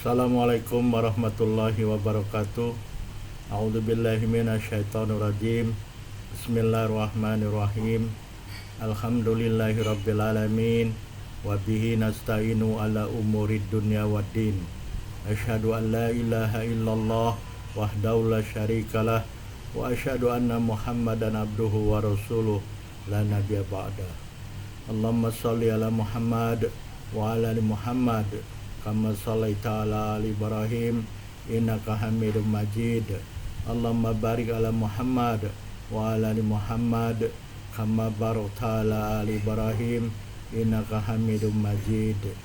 Assalamualaikum warahmatullahi wabarakatuh. A'udzubillahi minasyaitonirrajim. Bismillahirrahmanirrahim. Alhamdulillahi rabbil alamin. Wa bihi nasta'inu ala umurid dunya waddin. Asyhadu an la ilaha illallah wahdahu la syarikalah wa asyhadu anna Muhammadan abduhu wa rasuluh la nabiyya ba'da. Allahumma shalli ala Muhammad wa ala ali Muhammad kama shallaita ala ali Ibrahim innaka Hamidum Majid. Allahumma barik ala Muhammad wa ala ali Muhammad kama barakta ala ali Ibrahim innaka Hamidum Majid.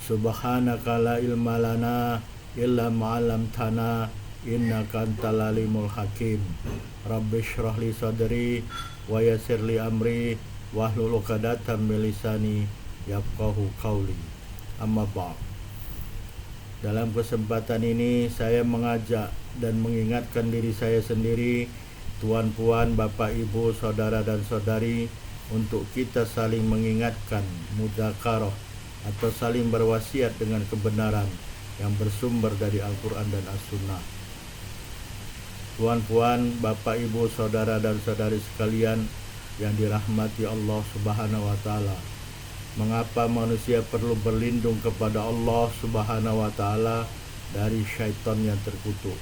Subhanaka la ilma lana illa ma 'allamtana innaka antal alimul hakim. Rabbi shrah li sadri wa yassir li amri wahlul 'uqdatam min lisani yafqahu qawli. Amma ba'd. Dalam kesempatan ini saya mengajak dan mengingatkan diri saya sendiri, tuan puan, bapak ibu, saudara dan saudari, untuk kita saling mengingatkan mudzakarah atau saling berwasiat dengan kebenaran yang bersumber dari Al-Quran dan As-Sunnah. Tuan puan, bapak ibu, saudara dan saudari sekalian yang dirahmati Allah Subhanahu wa Ta'ala, mengapa manusia perlu berlindung kepada Allah Subhanahu wa Ta'ala dari syaitan yang terkutuk?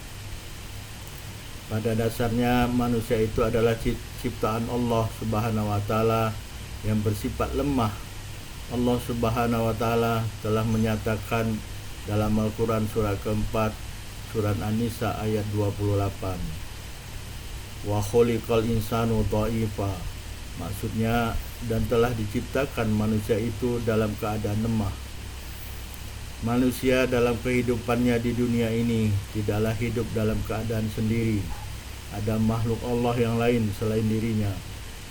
Pada dasarnya manusia itu adalah ciptaan Allah Subhanahu wa Ta'ala yang bersifat lemah. Allah Subhanahu wa Ta'ala telah menyatakan dalam Al-Quran surah keempat, surat An-Nisa ayat 28, wa khuliqal insanu dha'ifa. Maksudnya, dan telah diciptakan manusia itu dalam keadaan lemah. Manusia dalam kehidupannya di dunia ini tidaklah hidup dalam keadaan sendiri. Ada makhluk Allah yang lain selain dirinya,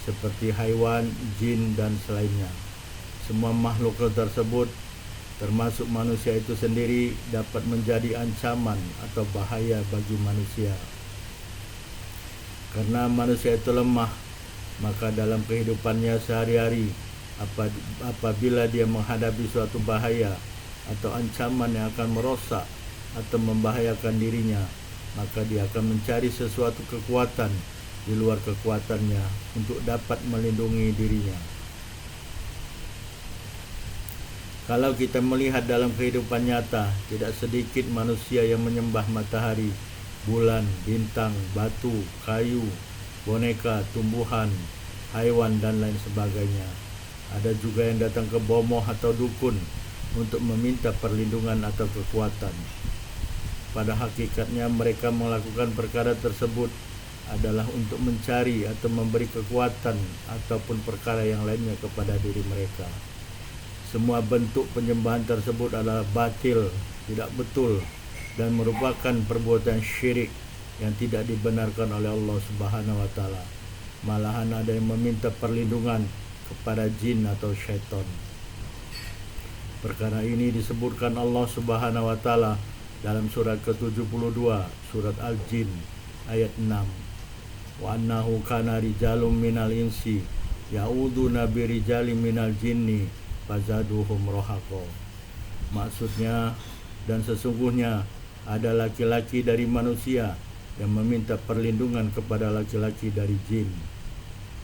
seperti haiwan, jin, dan selainnya. Semua makhluk tersebut, termasuk manusia itu sendiri, dapat menjadi ancaman atau bahaya bagi manusia. Karena manusia itu lemah, maka dalam kehidupannya sehari-hari, apabila dia menghadapi suatu bahaya atau ancaman yang akan merosak atau membahayakan dirinya, maka dia akan mencari sesuatu kekuatan di luar kekuatannya untuk dapat melindungi dirinya. Kalau kita melihat dalam kehidupan nyata, tidak sedikit manusia yang menyembah matahari, bulan, bintang, batu, kayu, boneka, tumbuhan, haiwan, dan lain sebagainya. Ada juga yang datang ke bomoh atau dukun untuk meminta perlindungan atau kekuatan. Pada hakikatnya mereka melakukan perkara tersebut adalah untuk mencari atau memberi kekuatan ataupun perkara yang lainnya kepada diri mereka. Semua bentuk penyembahan tersebut adalah batil, tidak betul, dan merupakan perbuatan syirik yang tidak dibenarkan oleh Allah Subhanahu wa Ta'ala. Malahan ada yang meminta perlindungan kepada jin atau syaitan. Perkara ini disebutkan Allah Subhanahu wa Ta'ala dalam surat ke-72, surat Al-Jin ayat 6. Wa annahu kana rijalun minal insi ya'uduna birijalin minal jinni fazaduhum rohaqo. Maksudnya, dan sesungguhnya ada laki-laki dari manusia yang meminta perlindungan kepada laki-laki dari jin,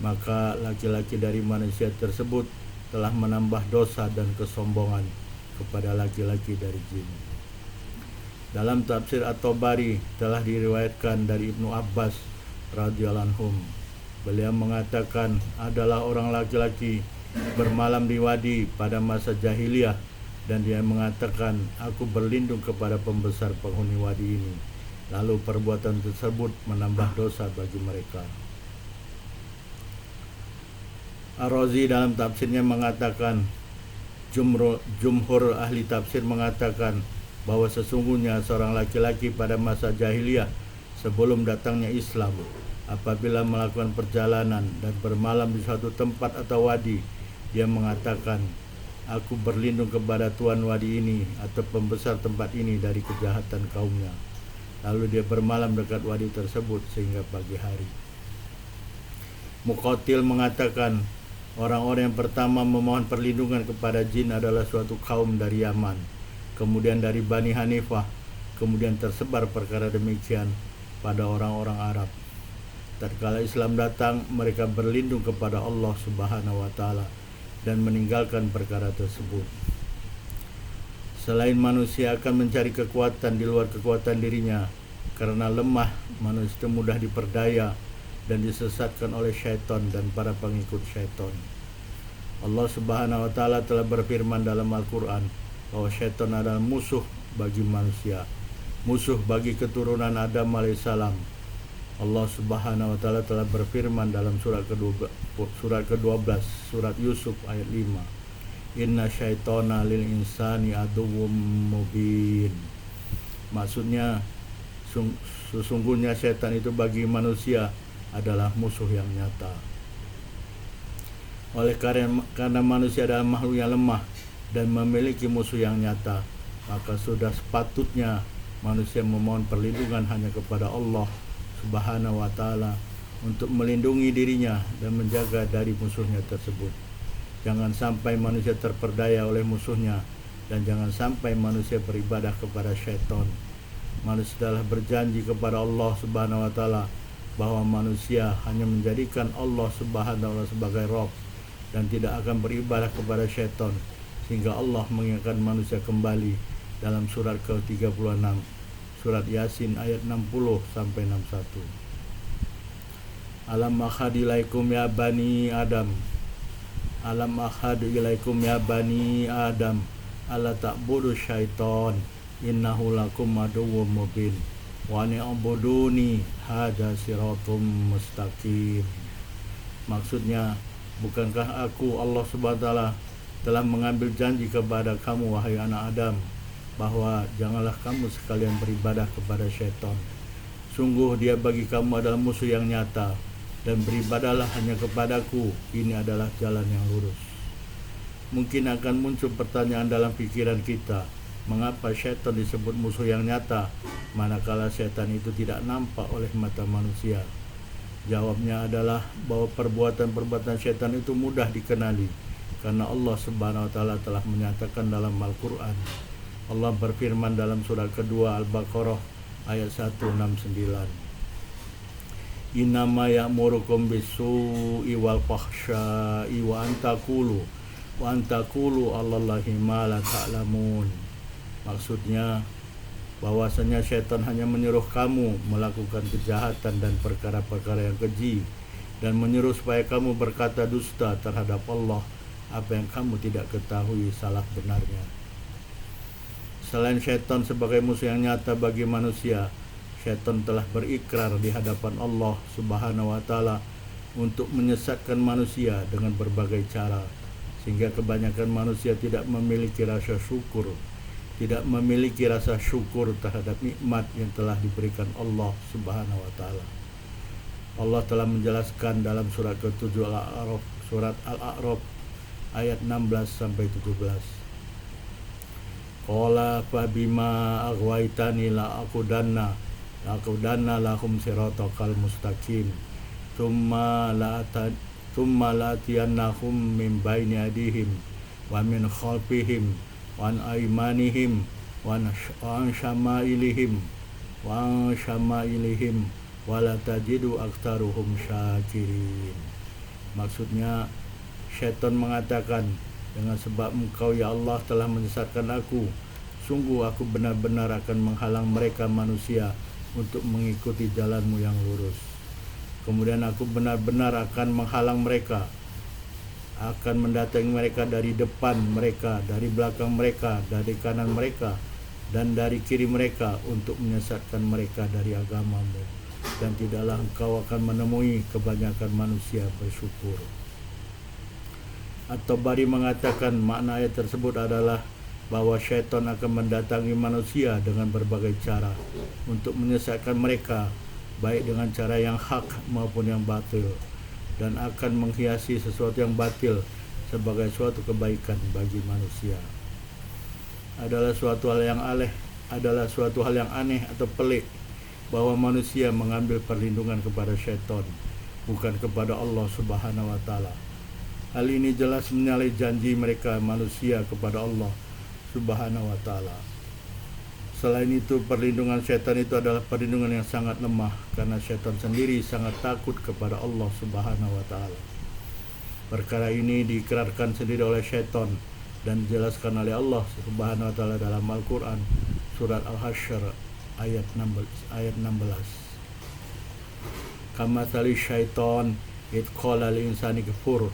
maka laki-laki dari manusia tersebut telah menambah dosa dan kesombongan kepada laki-laki dari jin. Dalam tafsir At-Tabari telah diriwayatkan dari Ibnu Abbas radhiyallahu anhum, beliau mengatakan, adalah orang laki-laki bermalam di wadi pada masa jahiliyah, dan dia mengatakan, aku berlindung kepada pembesar penghuni wadi ini. Lalu perbuatan tersebut menambah dosa bagi mereka. Ar-Razi dalam tafsirnya mengatakan, jumhur ahli tafsir mengatakan bahwa sesungguhnya seorang laki-laki pada masa jahiliyah sebelum datangnya Islam, apabila melakukan perjalanan dan bermalam di suatu tempat atau wadi, dia mengatakan, aku berlindung kepada tuan wadi ini atau pembesar tempat ini dari kejahatan kaumnya. Lalu dia bermalam dekat wadi tersebut sehingga pagi hari. Muqatil mengatakan, orang-orang yang pertama memohon perlindungan kepada jin adalah suatu kaum dari Yaman. kemudian dari Bani Hanifah, kemudian tersebar perkara demikian pada orang-orang Arab. Tatkala Islam datang, mereka berlindung kepada Allah Subhanahu wa taala dan meninggalkan perkara tersebut. Selain manusia akan mencari kekuatan di luar kekuatan dirinya, karena lemah, manusia itu mudah diperdaya dan disesatkan oleh syaitan dan para pengikut syaitan. Allah Subhanahu wa taala telah berfirman dalam Al-Qur'an bahwa syaitan adalah musuh bagi manusia, musuh bagi keturunan Adam alaihissalam. Allah Subhanahu wa taala telah berfirman dalam surat ke-12 surat Yusuf ayat 5. Inna syaitana lil insani aduwwum mubin. Maksudnya sesungguhnya syaitan itu bagi manusia adalah musuh yang nyata. Oleh karena manusia adalah makhluk yang lemah dan memiliki musuh yang nyata, maka sudah sepatutnya manusia memohon perlindungan hanya kepada Allah Subhanahu wa taala untuk melindungi dirinya dan menjaga dari musuhnya tersebut. Jangan sampai manusia terperdaya oleh musuhnya, dan jangan sampai manusia beribadah kepada syaitan. Manusia telah berjanji kepada Allah Subhanahu wa taala bahwa manusia hanya menjadikan Allah Subhanahu wa taala sebagai Rabb dan tidak akan beribadah kepada syaitan, sehingga Allah mengingatkan manusia kembali dalam surat ke-36 surat Yasin ayat 60 sampai 61. Alam akhad ilaikum ya bani Adam. Alam akhad ilaikum ya bani Adam. Alla ta'budu syaitan. Innahu lakum aduwwum mubin. Wa ni'buduni hadza siratum mustaqim. Maksudnya, bukankah aku Allah Subhanahu wa taala telah mengambil janji kepada kamu wahai anak Adam, bahwa janganlah kamu sekalian beribadah kepada syaitan. Sungguh dia bagi kamu adalah musuh yang nyata, dan beribadahlah hanya kepadaku. Ini adalah jalan yang lurus. Mungkin akan muncul pertanyaan dalam pikiran kita, mengapa syaitan disebut musuh yang nyata, manakala syaitan itu tidak nampak oleh mata manusia? Jawabnya adalah bahwa perbuatan-perbuatan syaitan itu mudah dikenali, karena Allah Subhanahu wa taala telah menyatakan dalam Al-Qur'an. Allah berfirman dalam surat kedua Al-Baqarah ayat 169. Innama ya'murukum bisu'i wal fahsya'i wa antaqulu 'alallahi ma la ta'lamun. Maksudnya bahwasanya syaitan hanya menyuruh kamu melakukan kejahatan dan perkara-perkara yang keji, dan menyuruh supaya kamu berkata dusta terhadap Allah apa yang kamu tidak ketahui salah benarnya. Selain syaitan sebagai musuh yang nyata bagi manusia, syaitan telah berikrar di hadapan Allah Subhanahu wa taala untuk menyesatkan manusia dengan berbagai cara, sehingga kebanyakan manusia tidak memiliki rasa syukur terhadap nikmat yang telah diberikan Allah Subhanahu wa taala. Allah telah menjelaskan dalam surat ke-7 Al-A'raf ayat 16 sampai 17. Qala fa bima aghwaytani la aqudanna lahum siratal mustaqim thumma la'atiyannahum min baini adihim wa min khalfihim wa an aymanihim wa an syama'ilihim wa la tajidu aktsaruhum syakirin. Maksudnya, syaitan mengatakan, dengan sebab engkau ya Allah telah menyesatkan aku, sungguh aku benar-benar akan menghalang mereka manusia untuk mengikuti jalanmu yang lurus. Kemudian aku benar-benar akan menghalang mereka, akan mendatangi mereka dari depan mereka, dari belakang mereka, dari kanan mereka, dan dari kiri mereka untuk menyesatkan mereka dari agamamu. Dan tidaklah engkau akan menemui kebanyakan manusia bersyukur. At-Tabari mengatakan makna ayat tersebut adalah bahwa syaitan akan mendatangi manusia dengan berbagai cara untuk menyesatkan mereka, baik dengan cara yang hak maupun yang batil, dan akan menghiasi sesuatu yang batil sebagai suatu kebaikan bagi manusia. Adalah suatu hal yang aneh atau pelik bahwa manusia mengambil perlindungan kepada syaitan, bukan kepada Allah Subhanahu wa taala. Hal ini jelas menyalahi janji mereka manusia kepada Allah Subhanahu wa taala. Selain itu, perlindungan syaitan itu adalah perlindungan yang sangat lemah, karena syaitan sendiri sangat takut kepada Allah Subhanahu wa taala. Perkara ini diikrarkan sendiri oleh syaitan dan dijelaskan oleh Allah Subhanahu wa taala dalam Al-Qur'an surat Al-Hasyr ayat 16. Kamatsali syaitan id qala lil insani kfur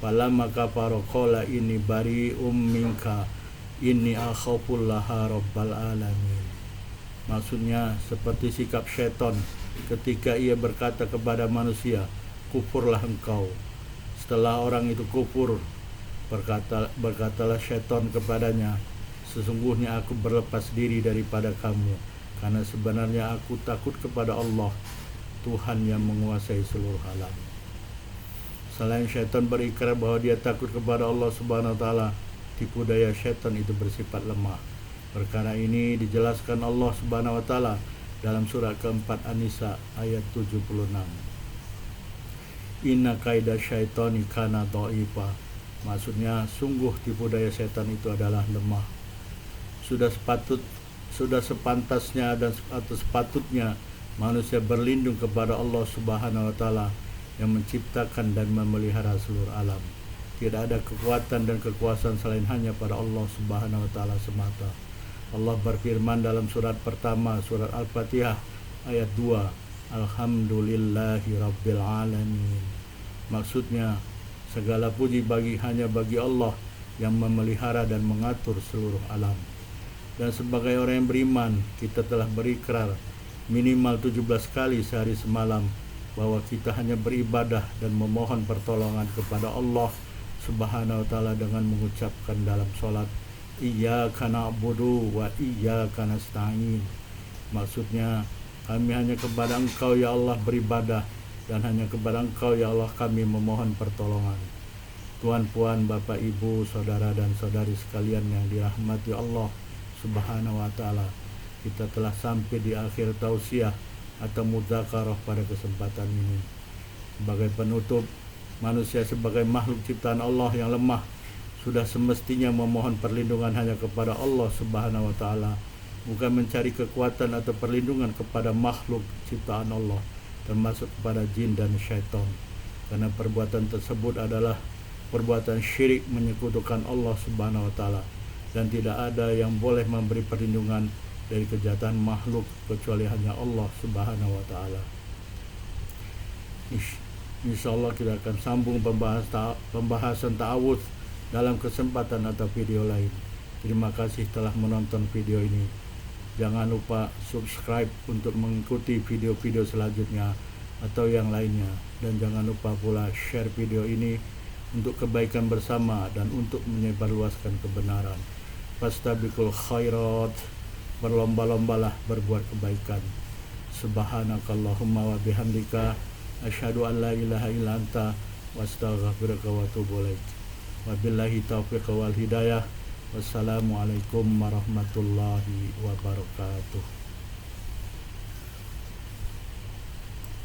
falamma kafara qala inni bari'um minka inni akhafullaha rabbal alamin. Maksudnya seperti sikap syaitan ketika ia berkata kepada manusia, kufurlah engkau. Setelah orang itu kufur, berkatalah syaitan kepadanya, sesungguhnya aku berlepas diri daripada kamu, karena sebenarnya aku takut kepada Allah, Tuhan yang menguasai seluruh alam. Selain syaitan berikrar bahwa dia takut kepada Allah Subhanahu wa taala, tipu daya syaitan itu bersifat lemah. Perkara ini dijelaskan Allah Subhanahu wa taala dalam surah keempat An-Nisa ayat 76. Inna kaida syaitani kana dha'ifa. Maksudnya sungguh tipu daya syaitan itu adalah lemah. Sudah sepantasnya dan atau sepatutnya manusia berlindung kepada Allah Subhanahu wa taala yang menciptakan dan memelihara seluruh alam. Tidak ada kekuatan dan kekuasaan selain hanya pada Allah Subhanahu wa taala semata. Allah berfirman dalam surat pertama, surat Al-Fatihah ayat 2, Alhamdulillahi Rabbil Alamin. Maksudnya, segala puji hanya bagi Allah yang memelihara dan mengatur seluruh alam. Dan sebagai orang yang beriman, kita telah berikrar minimal 17 kali sehari semalam bahwa kita hanya beribadah dan memohon pertolongan kepada Allah Subhanahu wa taala dengan mengucapkan dalam salat iyyaka na'budu wa iyyaka nasta'in. Maksudnya, kami hanya kepada Engkau ya Allah beribadah dan hanya kepada Engkau ya Allah kami memohon pertolongan. Tuan-puan, Bapak, Ibu, saudara dan saudari sekalian yang dirahmati Allah Subhanahu wa taala, kita telah sampai di akhir tausiah atau mudzakarah pada kesempatan ini. Sebagai penutup, manusia sebagai makhluk ciptaan Allah yang lemah sudah semestinya memohon perlindungan hanya kepada Allah Subhanahu wa taala, bukan mencari kekuatan atau perlindungan kepada makhluk ciptaan Allah, termasuk kepada jin dan syaitan, karena perbuatan tersebut adalah perbuatan syirik menyekutukan Allah Subhanahu wa taala, dan tidak ada yang boleh memberi perlindungan dari kejahatan makhluk kecuali hanya Allah Subhanahu wa taala. Insyaallah kita akan sambung pembahasan ta'awudz dalam kesempatan atau video lain. Terima kasih telah menonton video ini. Jangan lupa subscribe untuk mengikuti video-video selanjutnya atau yang lainnya, dan jangan lupa pula share video ini untuk kebaikan bersama dan untuk menyebarluaskan kebenaran. Fastabiqul khairat, berlomba-lombalah berbuat kebaikan. Subhanakallahumma wa bihamdika asyhadu an la ilaha illa anta wa astaghfiruka wa atubu ilaik. Wabillahi taufiq wal hidayah. Wassalamualaikum warahmatullahi wabarakatuh.